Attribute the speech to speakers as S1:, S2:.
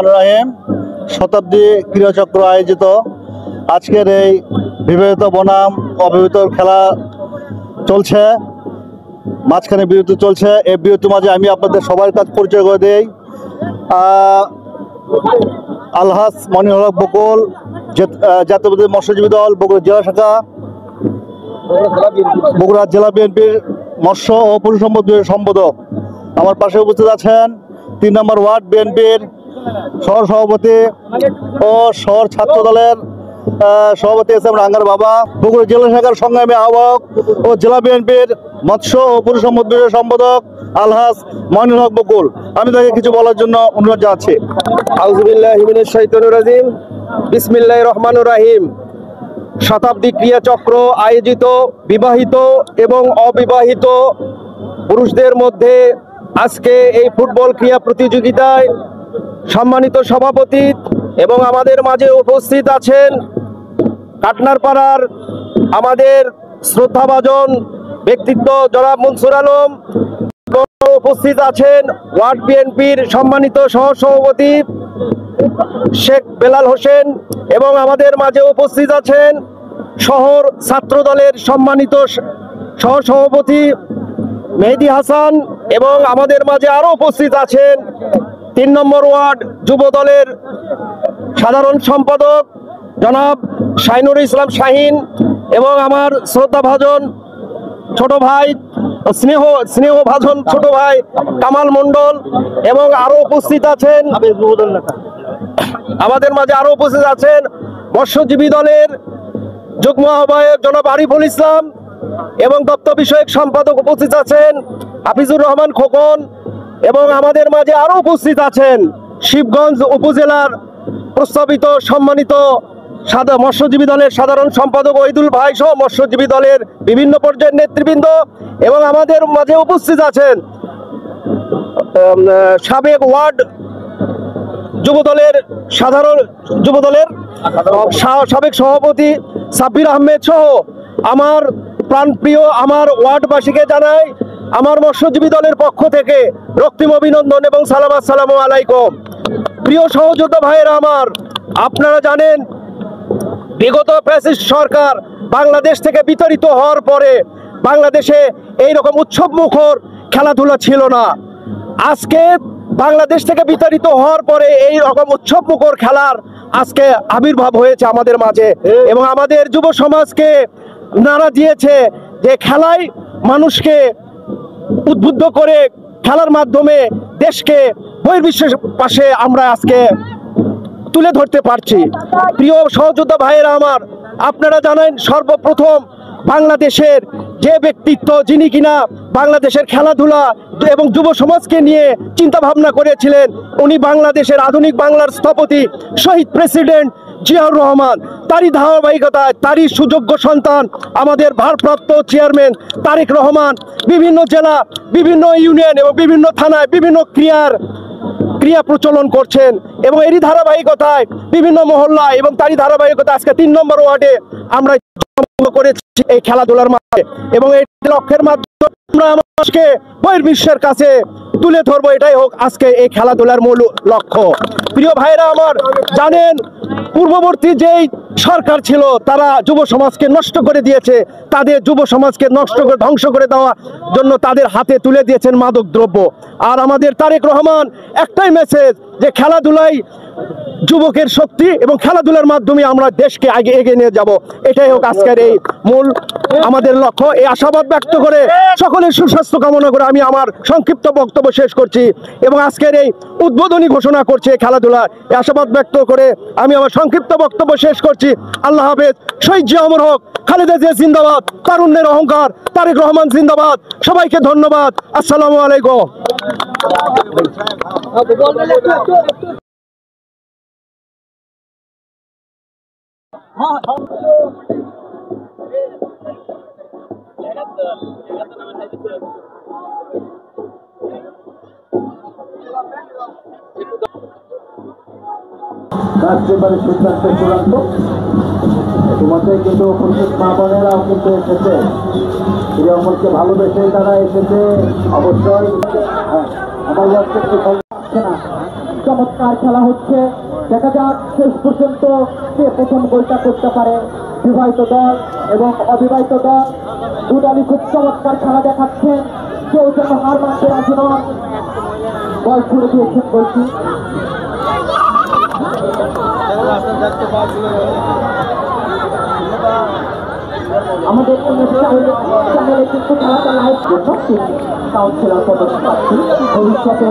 S1: রহমানির রহিম। শতাব্দী ক্রীড়াচক্র আয়োজিত আজকের এই বিবাহিত বনাম অবিবাহিত খেলা চলছে, মাঝখানে বিরতি চলছে। এই বিরতির মাঝে আমি আপনাদের সবার কাছে পরিচয় করে দিই। আলহাজ মনিরুল হক বকুল, জাতীয়বাদী মৎস্যজীবী দল বগুড়া জেলা শাখা, বগুড়া জেলা বিএনপির মৎস্য ও পশু সম্পদ সম্পাদক। আমার পাশে উপস্থিত আছেন ৩ নম্বর ওয়ার্ড বিএনপির সহ সভাপতি ও শহর ছাত্র দলের সভাপতি এসএম রাঙ্গার বাবা, বগুড়া জেলা শাখার সংগ্রামী আহ্বায়ক ও জেলা বিএনপির মৎস্য ও পশু সম্পদ বিষয়ক সম্পাদক আলহাজ মনিরুল হক বকুল। আমি তাকে কিছু বলার জন্য অনুরোধ জানাচ্ছি।
S2: আউযুবিল্লাহি মিনাশ শাইতানির রাজিম, বিসমিল্লাহির রহমানির রহিম। শতাব্দী ক্রীড়া চক্র আয়োজিত বিবাহিত এবং অবিবাহিত পুরুষদের মধ্যে আজকে এই ফুটবল ক্রীড়া প্রতিযোগিতায় সম্মানিত সভাপতি এবং আমাদের মাঝে উপস্থিত আছেন কাটনারপাড়ার আমাদের শ্রদ্ধাভাজন ব্যক্তিত্ব জনাব মনসুর আলম, উপস্থিত আছেন ওয়ার্ড বিএনপির সম্মানিত সহসভাপতি শেখ বেলাল হোসেন এবং আমাদের মাঝে উপস্থিত আছেন শহর ছাত্র দলের সম্মানিত সহসভাপতি মেহেদি হাসান এবং আমাদের মাঝে আরো উপস্থিত আছেন ৩ নম্বর ওয়ার্ড যুব দলের সাধারণ সম্পাদক জনাব শাহিনুর ইসলাম শাহিন এবং আমার শ্রদ্ধাভাজন ছোট ভাই স্নেহভাজন ছোট ভাই কামাল মন্ডল এবং আরো উপস্থিত আছেন আমাদের মাঝে আরো উপস্থিত আছেন মৎস্যজীবী দলের যুগ্ম আহ্বায়ক জনাব আরিফুল ইসলাম এবং দপ্তর বিষয়ক সম্পাদক উপস্থিত আছেন হাফিজুর রহমান খোকন এবং আমাদের মাঝে আরো উপস্থিত আছেন শিবগঞ্জ উপজেলার প্রস্তাবিত সম্মানিত মৎস্যজীবী দলের সাধারণ সম্পাদক ওহিদুল ভাই সহ মৎস্যজীবী দলের বিভিন্ন পর্যায়ের নেতৃবৃন্দ এবং আমাদের মাঝে উপস্থিত আছেন সাবেক ওয়ার্ড যুবদলের সাবেক সভাপতি সাব্বির আহমেদ সহ আমার প্রাণপ্রিয় আমার ওয়ার্ডবাসীকে জানাই আমার মৎস্যজীবী দলের পক্ষ থেকে রক্তিম অভিনন্দন এবং সালাম। আসসালামু আলাইকুম। প্রিয় সহযোদ্ধা ভাইয়েরা আমার, আপনারা জানেন বিগত ফ্যাসিস্ট সরকার বাংলাদেশ থেকে বিতাড়িত হওয়ার পরে বাংলাদেশে এইরকম উৎসব মুখর খেলাধুলা ছিল না। আজকে বাংলাদেশ থেকে বিতাড়িত হওয়ার পরে এই রকম উৎসব মুখর খেলার আজকে আবির্ভাব হয়েছে আমাদের মাঝে এবং আমাদের যুব সমাজকে নাড়া দিয়েছে যে খেলায় মানুষকে উদ্বুদ্ধ করে খেলার মাধ্যমে দেশকে বহির্বিশ্বের পাশে আমরা আজকে তুলে ধরতে পারছি। প্রিয় সহযোদ্ধা ভাইয়েরা আমার, আপনারা জানেন সর্বপ্রথম বাংলাদেশের যে ব্যক্তিত্ব যিনি কিনা বাংলাদেশের খেলাধুলা এবং যুব সমাজকে নিয়ে চিন্তা ভাবনা করেছিলেন, উনি বাংলাদেশের আধুনিক বাংলার স্থপতি শহীদ প্রেসিডেন্ট জিয়াউর রহমান। তারই ধারাবাহিকতায় তারই সুযোগ্য সন্তান আমাদের ভারপ্রাপ্ত চেয়ারম্যান তারেক রহমান বিভিন্ন জেলা, বিভিন্ন ইউনিয়ন এবং বিভিন্ন থানায় বিভিন্ন ক্রিয়া প্রচলন করছেন এবং এরই ধারাবাহিকতায় বিভিন্ন মহল্লায় এবং তারই ধারাবাহিকতা আজকে ৩ নম্বর ওয়ার্ডে আমরা করেছি এই খেলাধুলার মাধ্যমে এবং এই লক্ষ্যের মাধ্যমে আমরা আমাদেরকে বহির্বিশ্বের কাছে তুলে ধরবো, এটাই হোক আজকে এই খেলাধুলার মূল লক্ষ্য। প্রিয় ভাইরা আমার, জানেন পূর্ববর্তী যেই সরকার ছিল তারা যুব সমাজকে নষ্ট করে দিয়েছে, তাদের যুব সমাজকে নষ্ট করে ধ্বংস করে দেওয়ার জন্য তাদের হাতে তুলে দিয়েছেন মাদক দ্রব্য। আর আমাদের তারেক রহমান একটাই মেসেজ যে খেলাধুলাই যুবকের শক্তি এবং খেলাধুলার মাধ্যমে আমরা দেশকে আগে এগিয়ে নিয়ে যাব, এটাই হোক আজকের এই মূল আমাদের লক্ষ্য। এই আশাবাদ ব্যক্ত করে সকলের সুস্বাস্থ্য কামনা করে আমি আমার সংক্ষিপ্ত বক্তব্য শেষ করছি এবং আজকের এই উদ্বোধনী ঘোষণা করছি খেলাধুলা। এই আশাবাদ ব্যক্ত করে আমি আমার সংক্ষিপ্ত বক্তব্য শেষ করছি। আল্লাহ হাফেজ। শহীদ জিয়া অমর হোক, খালেদা জিয়া জিন্দাবাদ, তারুণ্যের অহংকার, তারেক রহমান জিন্দাবাদ। সবাইকে ধন্যবাদ। আসসালামু আলাইকুম।
S3: একেবারে সিদ্ধান্ত চূড়ান্ত। তোমাদের কিন্তু উপস্থিত মা বোনেরাও কিন্তু এসেছে, প্রিয়মকে ভালোবেসে তারা এসেছে অবশ্যই। আমার না চমৎকার খেলা হচ্ছে, দেখা যাক শেষ পর্যন্ত কে প্রথম গোলটা করতে পারে। বিবাহিত দল এবং অবিবাহিত দল দুদলই খুব চমৎকার খেলা দেখাচ্ছেন, কেউ যেন হার মানতে রাজি নন। বল ছুড়ে দিয়েছেন বলছি, আমাদের চ্যানেলে কিন্তু খেলাটা লাইভ জন্য কাউন্সিলর পদক প্রার্থী ভবিষ্যতে